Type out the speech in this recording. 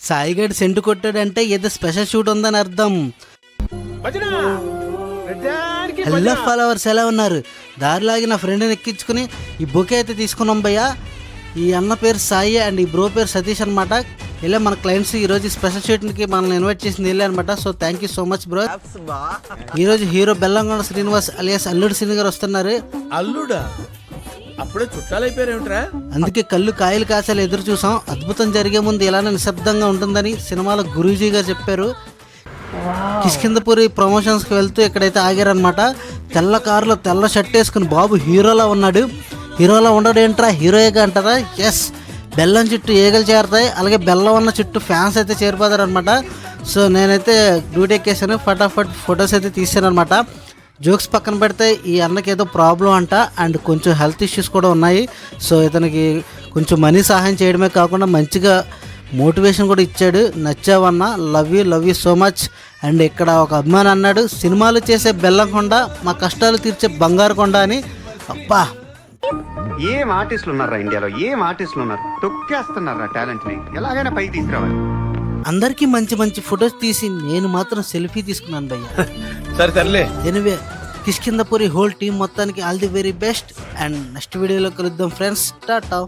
సాయిగడ్ scent కొట్టాడంటే ఏదో special shoot ఉందని అర్థం. హలో ఫాలోవర్స్, ఎలా ఉన్నారు? దారిలాగి నా ఫ్రెండ్ని ఎక్కించుకుని ఈ బొకే అయితే తీసుకున్నాం భయ్య. ఈ అన్న పేరు సాయి అండ్ ఈ బ్రో పేరు సతీష్ అనమాట. ఇలా మన క్లయింట్స్ ఈరోజు స్పెషల్ షూట్కి మనల్ని ఇన్వైట్ చేసింది వెళ్ళి అనమాట. So thank you so much bro. ఈరోజు హీరో బెల్లంకొండ శ్రీనివాస్ అలియాస్ అల్లుడు సిని గారు వస్తున్నారు. అల్లుడా? అప్పుడే చుట్టాలైపోయారేమిట్రా? అందుకే కళ్ళు కాయలు కాసాలు ఎదురు చూసాం. అద్భుతం జరిగే ముందు ఇలానే నిశ్శబ్దంగా ఉంటుందని సినిమాలో గురూజీ గారు చెప్పారు. కిష్కిందపురి ప్రమోషన్స్కి వెళ్తూ ఇక్కడైతే ఆగారనమాట. తెల్ల కారులో తెల్ల షర్ట్ వేసుకుని బాబు హీరోలా ఉన్నాడు. హీరోలా ఉండడు ఏంట్రా, హీరోయేగా అంటారా? ఎస్, బెల్లం చుట్టూ ఈగలు చేరుతాయి, అలాగే బెల్లం ఉన్న చుట్టూ ఫ్యాన్స్ అయితే చేరిపోతారు అనమాట. సో నేనైతే డ్యూటీ ఎక్కేసాను, ఫటాఫట్ ఫొటోస్ అయితే తీసాను అనమాట. జోక్స్ పక్కన పెడితే ఈ అన్నకి ఏదో ప్రాబ్లం అంట అండ్ కొంచెం హెల్త్ ఇష్యూస్ కూడా ఉన్నాయి. సో ఇతనికి కొంచెం మనీ సహాయం చేయడమే కాకుండా మంచిగా మోటివేషన్ కూడా ఇచ్చాడు. నచ్చావన్న, love you so much. And ఇక్కడ ఒక అభిమాని అన్నాడు, సినిమాలు చేసే బెల్లంకొండ మా కష్టాలు తీర్చే బంగారు కొండ అని. అబ్బా, ఏం ఆర్టిస్టులు ఉన్నారా ఇండియాలో, ఏం ఆర్టిస్టులు ఉన్నారు, తొక్కేస్తున్నారా టాలెంట్ ని, ఎలాగైనా పైకి తీసుకురావాలి. అందరికీ మంచి మంచి ఫొటోస్ తీసి నేను మాత్రం సెల్ఫీ తీసుకున్నాను భయ్య. సరే ఎనివే, కిష్కిందపురి హోల్ టీం మొత్తానికి all the very best. And next వీడియోలో కలుద్దాం ఫ్రెండ్స్. టాటా.